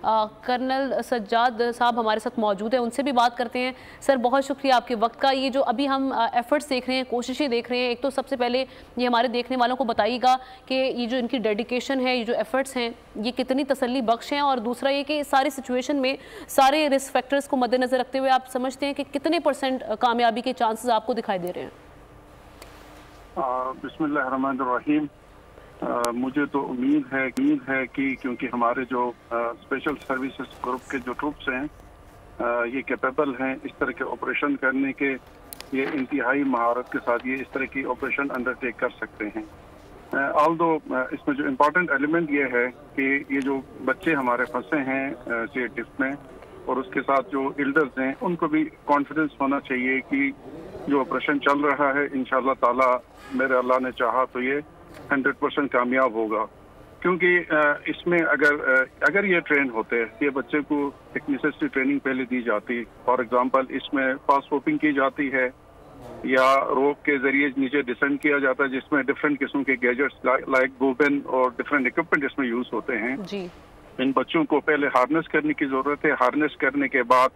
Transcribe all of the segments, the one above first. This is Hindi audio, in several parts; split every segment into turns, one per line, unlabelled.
कर्नल सज्जाद साहब हमारे साथ मौजूद हैं, उनसे भी बात करते हैं। सर, बहुत शुक्रिया आपके वक्त का। ये जो अभी हम एफर्ट्स देख रहे हैं, कोशिशें देख रहे हैं, एक तो सबसे पहले ये हमारे देखने वालों को बताइएगा कि ये जो इनकी डेडिकेशन है, ये जो एफर्ट्स हैं, ये कितनी तसल्ली बख्श हैं, और दूसरा ये कि सारी सिचुएशन में सारे रिस्क फैक्टर्स को मद्देनजर रखते हुए आप समझते हैं कि कितने % कामयाबी के चांसेस आपको दिखाई दे रहे हैं?
बिस्मिल्लाहिर्रहमानिर्रहीम। मुझे तो उम्मीद है कि क्योंकि हमारे जो स्पेशल सर्विसेज ग्रुप के जो ट्रूप्स हैं ये कैपेबल हैं इस तरह के ऑपरेशन करने के, ये इंतहाई महारत के साथ ये इस तरह की ऑपरेशन अंडरटेक कर सकते हैं। ऑल्दो इसमें जो इम्पोर्टेंट एलिमेंट ये है कि ये जो बच्चे हमारे फंसे हैं CATIF में, और उसके साथ जो एल्डर्स हैं, उनको भी कॉन्फिडेंस होना चाहिए कि जो ऑपरेशन चल रहा है इंशाअल्लाह ताला मेरे अल्लाह ने चाहा तो ये 100% कामयाब होगा। क्योंकि इसमें अगर ये ट्रेन होते, ये बच्चे को एक नेसेसरी ट्रेनिंग पहले दी जाती, फॉर एग्जांपल इसमें फास्ट रोपिंग की जाती है या रोप के जरिए नीचे डिसेंड किया जाता है, जिसमें डिफरेंट किस्म के गैजेट्स लाइक बोबिन और डिफरेंट इक्विपमेंट इसमें यूज होते हैं जी। इन बच्चों को पहले हार्नेस करने की जरूरत है। हार्नेस करने के बाद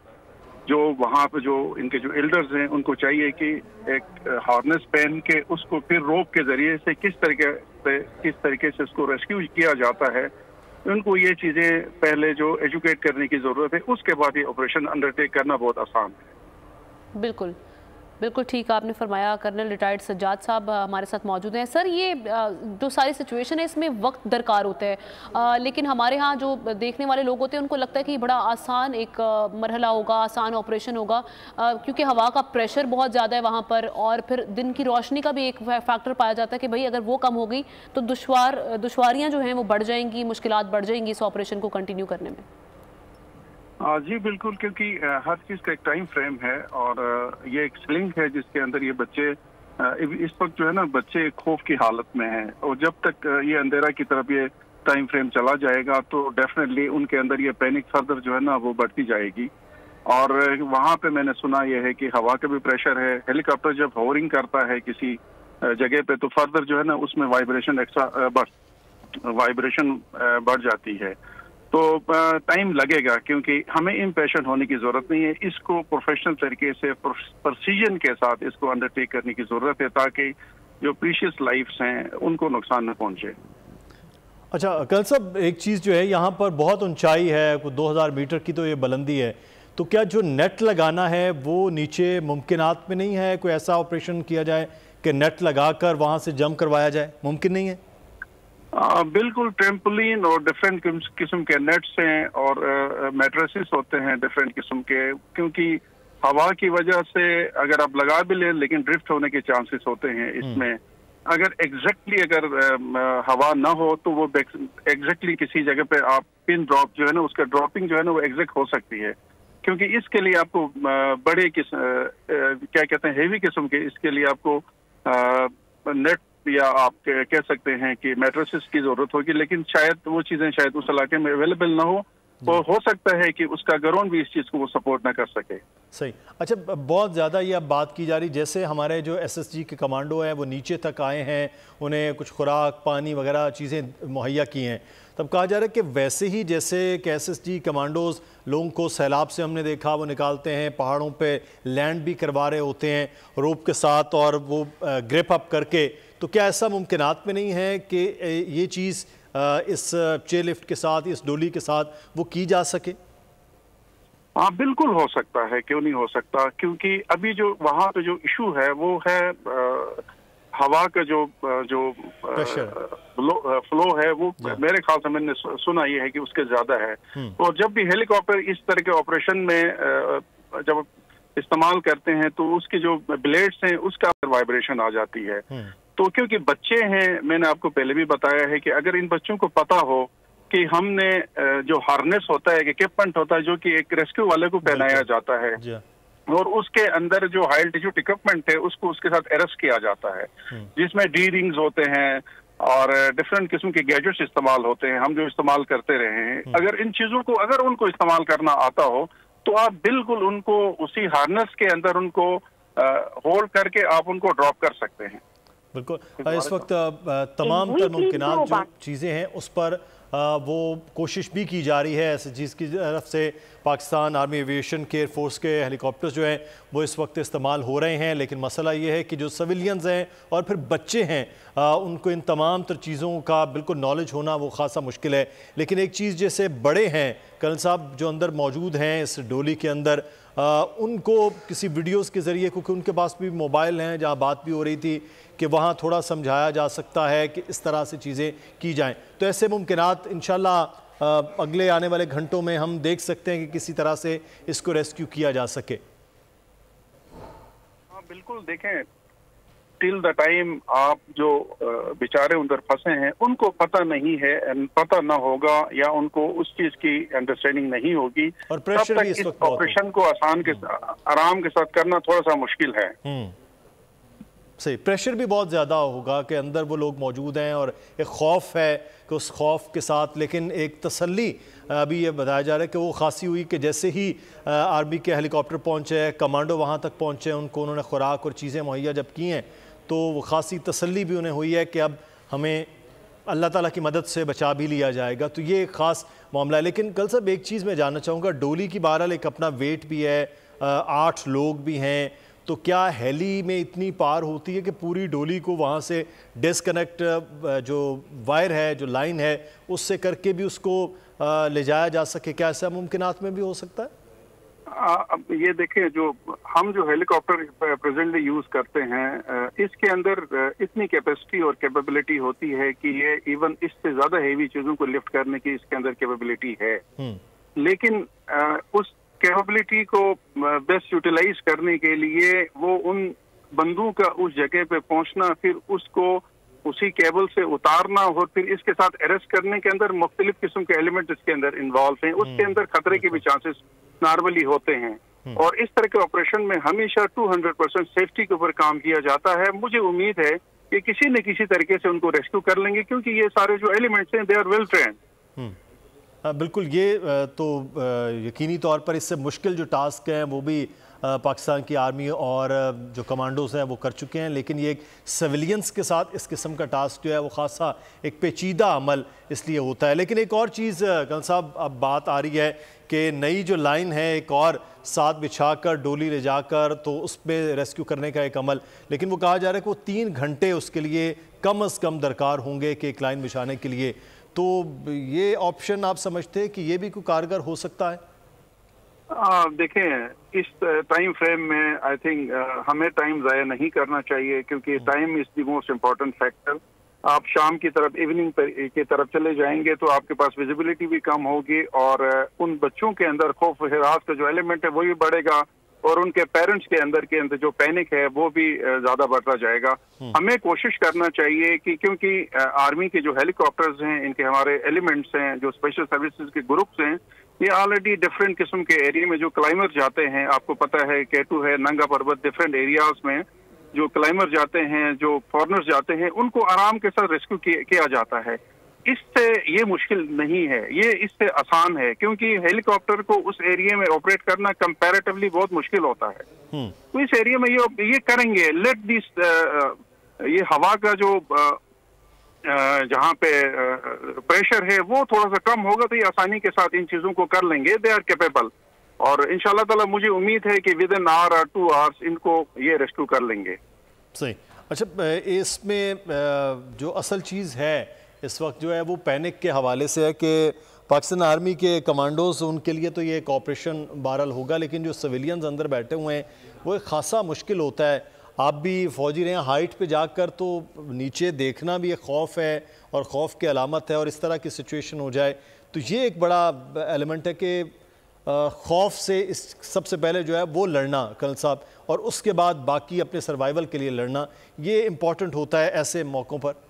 जो वहाँ पे जो इनके जो एल्डर्स हैं उनको चाहिए कि एक हार्नेस पहन के उसको फिर रोप के जरिए से किस तरीके से उसको रेस्क्यू किया जाता है, उनको ये चीजें पहले जो एजुकेट करने की जरूरत है। उसके बाद ये ऑपरेशन अंडरटेक करना बहुत आसान है।
बिल्कुल बिल्कुल ठीक आपने फरमाया। कर्नल रिटायर्ड सज्जाद साहब हमारे साथ मौजूद हैं। सर, ये जो सारी सिचुएशन है इसमें वक्त दरकार होता है, लेकिन हमारे यहाँ जो देखने वाले लोग होते हैं उनको लगता है कि बड़ा आसान एक मरहला होगा, आसान ऑपरेशन होगा, क्योंकि हवा का प्रेशर बहुत ज़्यादा है वहाँ पर, और फिर दिन की रोशनी का भी एक फैक्टर पाया जाता है कि भाई अगर वो कम हो गई तो दुश्वारियाँ जो हैं वो बढ़ जाएंगी, मुश्किलात बढ़ जाएंगी इस ऑपरेशन को कंटिन्यू करने में।
जी बिल्कुल, क्योंकि हर चीज़ का एक टाइम फ्रेम है, और ये एक स्लिंग है जिसके अंदर ये बच्चे इस वक्त जो है ना बच्चे खौफ की हालत में हैं, और जब तक ये अंधेरा की तरफ ये टाइम फ्रेम चला जाएगा तो डेफिनेटली उनके अंदर ये पैनिक फर्दर जो है ना वो बढ़ती जाएगी। और वहाँ पे मैंने सुना यह है कि हवा का भी प्रेशर है, हेलीकॉप्टर जब होवरिंग करता है किसी जगह पे तो फर्दर जो है ना उसमें वाइब्रेशन बढ़ जाती है, तो टाइम लगेगा। क्योंकि हमें इम्पेशेंट होने की जरूरत नहीं है, इसको प्रोफेशनल तरीके से प्रोसीजन के साथ इसको अंडरटेक करने की जरूरत है ताकि जो प्रीशियस लाइफ्स हैं उनको नुकसान न पहुंचे।
अच्छा कर्नल साहब, एक चीज़ जो है यहाँ पर बहुत ऊंचाई है, कुछ 2000 मीटर की तो ये बुलंदी है, तो क्या जो नेट लगाना है वो नीचे मुमकिनात में नहीं है? कोई ऐसा ऑपरेशन किया जाए कि नेट लगाकर वहाँ से जंप करवाया जाए, मुमकिन नहीं है?
बिल्कुल, ट्रेम्पोलिन और डिफरेंट किस्म के नेट्स हैं और मैट्रेसेस होते हैं डिफरेंट किस्म के, क्योंकि हवा की वजह से अगर आप लगा भी लें लेकिन ड्रिफ्ट होने के चांसेस होते हैं इसमें। अगर एग्जैक्टली हवा ना हो तो वो एग्जैक्टली किसी जगह पे आप पिन ड्रॉप जो है ना उसका ड्रॉपिंग जो है ना वो एग्जैक्ट हो सकती है, क्योंकि इसके लिए आपको बड़े क्या कहते हैं हेवी किस्म के, इसके लिए आपको नेट या आप कह सकते हैं कि मैट्रेसेस की जरूरत होगी, लेकिन शायद वो चीजें शायद उस इलाके में अवेलेबल ना हो, तो हो सकता है कि उसका ग्राउंड भी इस चीज को वो सपोर्ट ना कर सके।
सही। अच्छा, बहुत ज़्यादा ये अब बात की जा रही, जैसे हमारे जो SSG के कमांडो हैं वो नीचे तक आए हैं, उन्हें कुछ खुराक पानी वगैरह चीज़ें मुहैया की हैं, तब कहा जा रहा है कि वैसे ही जैसे कि SSG कमांडोज लोगों को सैलाब से हमने देखा वो निकालते हैं, पहाड़ों पे लैंड भी करवा रहे होते हैं रोप के साथ और वो ग्रिप अप करके, तो क्या ऐसा मुमकिनात में नहीं है कि ये चीज़ इस चेयर लिफ्ट के साथ, इस डोली के साथ वो की जा सके?
हाँ बिल्कुल हो सकता है, क्यों नहीं हो सकता, क्योंकि अभी जो वहाँ पे जो इशू है वो है हवा का जो फ्लो है वो मेरे ख्याल से मैंने सुना ये है कि उसके ज्यादा है। तो जब भी हेलीकॉप्टर इस तरह के ऑपरेशन में जब इस्तेमाल करते हैं तो उसके जो ब्लेड्स हैं उसका वाइब्रेशन आ जाती है। तो क्योंकि बच्चे हैं, मैंने आपको पहले भी बताया है कि अगर इन बच्चों को पता हो कि हमने जो हार्नेस होता है, इक्विपमेंट होता है जो कि एक रेस्क्यू वाले को पहनाया जाता है और उसके अंदर जो हाई एल्टीट्यूड इक्विपमेंट है उसको उसके साथ अरेस्ट किया जाता है, जिसमें डी रिंग्स होते हैं और डिफरेंट किस्म के गैजेट्स इस्तेमाल होते हैं, हम जो इस्तेमाल करते रहे हैं। अगर इन चीजों को अगर उनको इस्तेमाल करना आता हो तो आप बिल्कुल उनको उसी हार्नेस के अंदर उनको होल्ड करके आप उनको ड्रॉप कर सकते हैं।
बिल्कुल, इस वक्त तमाम तर मुमकिनात जो चीज़ें हैं उस पर वो कोशिश भी की जा रही है SSGs की तरफ से। पाकिस्तान आर्मी एविएशन के एयरफोर्स के हेलीकॉप्टर्स जो हैं वो इस वक्त इस्तेमाल हो रहे हैं, लेकिन मसला ये है कि जो सिविलियंस हैं और फिर बच्चे हैं उनको इन तमाम तर चीज़ों का बिल्कुल नॉलेज होना वो खासा मुश्किल है। लेकिन एक चीज़ जैसे बड़े हैं कर्नल साहब जो अंदर मौजूद हैं इस डोली के अंदर, उनको किसी वीडियोस के ज़रिए, क्योंकि उनके पास भी मोबाइल हैं, जहां बात भी हो रही थी कि वहां थोड़ा समझाया जा सकता है कि इस तरह से चीज़ें की जाएं, तो ऐसे मुमकिनात इंशाल्लाह अगले आने वाले घंटों में हम देख सकते हैं कि किसी तरह से इसको रेस्क्यू किया जा सके।
हाँ बिल्कुल, देखें टिल द टाइम आप जो बेचारे उधर फंसे हैं उनको पता नहीं है, पता ना होगा या उनको उस चीज की अंडरस्टैंडिंग नहीं होगी,
और प्रेशर भी
इस ऑपरेशन को आराम के साथ करना थोड़ा सा मुश्किल है।
सही, प्रेशर भी बहुत ज़्यादा होगा कि अंदर वो लोग मौजूद हैं और एक खौफ है कि उस खौफ के साथ, लेकिन एक तसल्ली अभी ये बताया जा रहा है कि वो खासी हुई कि जैसे ही आर्मी के हेलीकॉप्टर पहुंचे, कमांडो वहां तक पहुंचे, उनको उन्होंने खुराक और चीज़ें मुहैया जब की हैं तो वो खासी तसल्ली भी उन्हें हुई है कि अब हमें अल्लाह ताला की मदद से बचा भी लिया जाएगा। तो ये एक ख़ास मामला है। लेकिन कल साहब एक चीज़ मैं जानना चाहूँगा, डोली की बहरहाल एक अपना वेट भी है, 8 लोग भी हैं, तो क्या हेली में इतनी पार होती है कि पूरी डोली को वहाँ से डिसकनेक्ट जो वायर है, जो लाइन है, उससे करके भी उसको ले जाया जा सके? क्या ऐसा मुमकिनात में भी हो सकता है?
अब ये देखें, जो हम जो हेलीकॉप्टर प्रेजेंटली यूज करते हैं इसके अंदर इतनी कैपेसिटी और कैपेबिलिटी होती है कि ये इवन इससे ज्यादा हेवी चीजों को लिफ्ट करने की इसके अंदर कैपेबिलिटी है। लेकिन उस कैपेबिलिटी को बेस्ट यूटिलाइज करने के लिए वो उन बंदों का उस जगह पे पहुंचना, फिर उसको उसी केबल से उतारना और फिर इसके साथ अरेस्ट करने के अंदर मुख्तलिफ किस्म के एलिमेंट इसके अंदर इन्वॉल्व हैं। उसके अंदर खतरे के भी चांसेस नॉर्मली होते हैं और इस तरह के ऑपरेशन में हमेशा 200% सेफ्टी के ऊपर काम किया जाता है। मुझे उम्मीद है कि किसी न किसी तरीके से उनको रेस्क्यू कर लेंगे, क्योंकि ये सारे जो एलिमेंट्स हैं दे आर वेल ट्रेन्ड।
बिल्कुल, ये तो यकीनी तौर पर इससे मुश्किल जो टास्क हैं वो भी पाकिस्तान की आर्मी और जो कमांडोज हैं वो कर चुके हैं, लेकिन ये एक सिविलियंस के साथ इस किस्म का टास्क जो है वो खासा एक पेचीदा अमल इसलिए होता है। लेकिन एक और चीज़ कर्नल साहब अब बात आ रही है कि नई जो लाइन है एक और साथ बिछाकर डोली ले जाकर तो उस पर रेस्क्यू करने का एक अमल, लेकिन वो कहा जा रहा है कि वो 3 घंटे उसके लिए कम अज़ कम दरकार होंगे कि एक लाइन बिछाने के लिए। तो ये ऑप्शन आप समझते हैं कि ये भी कोई कारगर हो सकता है?
देखें, इस टाइम फ्रेम में आई थिंक हमें टाइम ज़ाया नहीं करना चाहिए, क्योंकि time is the most important factor. आप शाम की तरफ, इवनिंग की तरफ चले जाएंगे तो आपके पास विजिबिलिटी भी कम होगी और उन बच्चों के अंदर खौफ हिरास का जो एलिमेंट है वो भी बढ़ेगा और उनके पेरेंट्स के अंदर जो पैनिक है वो भी ज्यादा बढ़ता जाएगा। हमें कोशिश करना चाहिए कि, क्योंकि आर्मी के जो हेलीकॉप्टर्स हैं, इनके हमारे एलिमेंट्स हैं, जो स्पेशल सर्विसेज के ग्रुप्स हैं, ये ऑलरेडी डिफरेंट किस्म के एरिया में जो क्लाइमर जाते हैं, आपको पता है केटू है, नंगा पर्वत, डिफरेंट एरियाज में जो क्लाइमर जाते हैं, जो फॉरनर्स जाते हैं, उनको आराम के साथ रेस्क्यू किया जाता है। इससे ये मुश्किल नहीं है, ये इससे आसान है, क्योंकि हेलीकॉप्टर को उस एरिया में ऑपरेट करना कंपैरेटिवली बहुत मुश्किल होता है। तो इस एरिया में ये करेंगे। लेट दिस ये हवा का जो जहाँ पे प्रेशर है वो थोड़ा सा कम होगा तो ये आसानी के साथ इन चीजों को कर लेंगे। दे आर कैपेबल और इंशाल्लाह ताला मुझे उम्मीद है कि विद इन आवर और 2 आवर्स इनको ये रेस्क्यू कर लेंगे।
सही। अच्छा, इसमें जो असल चीज़ है इस वक्त जो है वो पैनिक के हवाले से है कि पाकिस्तान आर्मी के कमांडोज, उनके लिए तो ये एक ऑपरेशन बहरहाल होगा, लेकिन जो सिविलियंस अंदर बैठे हुए हैं वो एक खासा मुश्किल होता है। आप भी फौजी रहे हैं, हाइट पे जाकर तो नीचे देखना भी एक खौफ है और खौफ की अलामत है, और इस तरह की सिचुएशन हो जाए तो ये एक बड़ा एलिमेंट है कि खौफ से इस सबसे पहले जो है वो लड़ना कर्नल साहब, और उसके बाद बाकी अपने सर्वाइवल के लिए लड़ना, ये इम्पॉर्टेंट होता है ऐसे मौक़ों पर।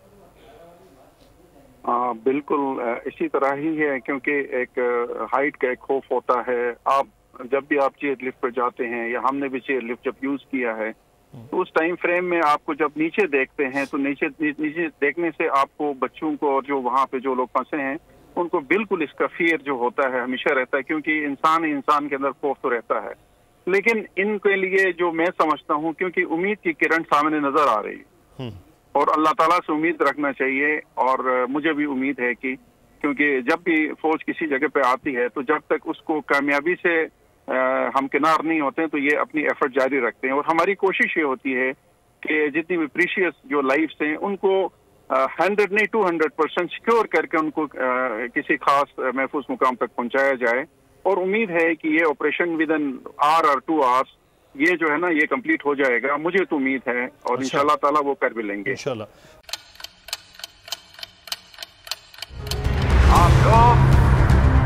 बिल्कुल इसी तरह ही है, क्योंकि एक हाइट का एक खौफ होता है। आप जब भी आप चेयर लिफ्ट पर जाते हैं, या हमने भी चेयर लिफ्ट जब यूज किया है, तो उस टाइम फ्रेम में आपको जब नीचे देखते हैं तो नीचे देखने से आपको बच्चों को और जो वहाँ पे जो लोग फंसे हैं उनको बिल्कुल इसका फियर जो होता है हमेशा रहता है, क्योंकि इंसान के अंदर खौफ तो रहता है। लेकिन इनके लिए जो मैं समझता हूँ, क्योंकि उम्मीद की किरण सामने नजर आ रही है और अल्लाह ताला से उम्मीद रखना चाहिए, और मुझे भी उम्मीद है कि क्योंकि जब भी फौज किसी जगह पे आती है तो जब तक उसको कामयाबी से हम किनार नहीं होते हैं तो ये अपनी एफर्ट जारी रखते हैं। और हमारी कोशिश ये होती है कि जितनी भी प्रीशियस जो लाइफ्स हैं उनको 100 नहीं 200% सिक्योर करके उनको किसी खास महफूज मुकाम तक पहुंचाया जाए। और उम्मीद है कि ये ऑपरेशन विद इन आवर और 2 आवर्स ये जो है ना ये कंप्लीट हो जाएगा, मुझे तो उम्मीद है, और इंशाल्लाह ताला वो कर भी लेंगे
इंशाल्लाह।
आप लोग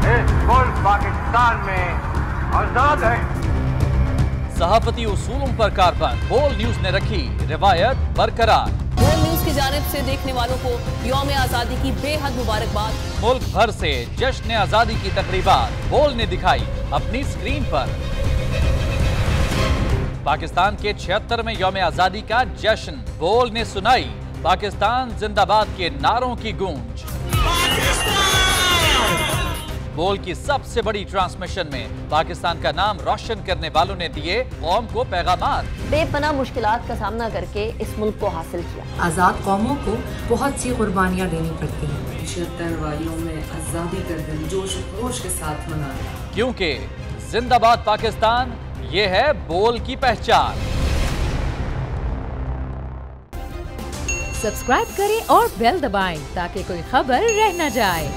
इस मुल्क पाकिस्तान में आजाद हैं।
सहाफती उसूलों पर कारबंद बोल न्यूज ने रखी रिवायत बरकरार।
बोल न्यूज की जानिब से देखने वालों को यौम आज़ादी की बेहद मुबारकबाद।
मुल्क भर से जश्न आज़ादी की तकरीबात बोल ने दिखाई अपनी स्क्रीन पर। पाकिस्तान के 76वें यौम आज़ादी का जश्न बोल ने सुनाई पाकिस्तान जिंदाबाद के नारों की गूंज। बोल की सबसे बड़ी ट्रांसमिशन में पाकिस्तान का नाम रोशन करने वालों ने दिए कौम को पैगामात।
बेपनाह मुश्किलात का सामना करके इस मुल्क को हासिल किया।
आज़ाद कौमों को बहुत सी कुर्बानियाँ देनी पड़ती हैं।
76 वालियों में आज़ादी का दिन जोश खरोश के साथ मनाया,
क्योंकि जिंदाबाद पाकिस्तान ये है बोल की पहचान।
सब्सक्राइब करें और बेल दबाएं ताकि कोई खबर रह न जाए।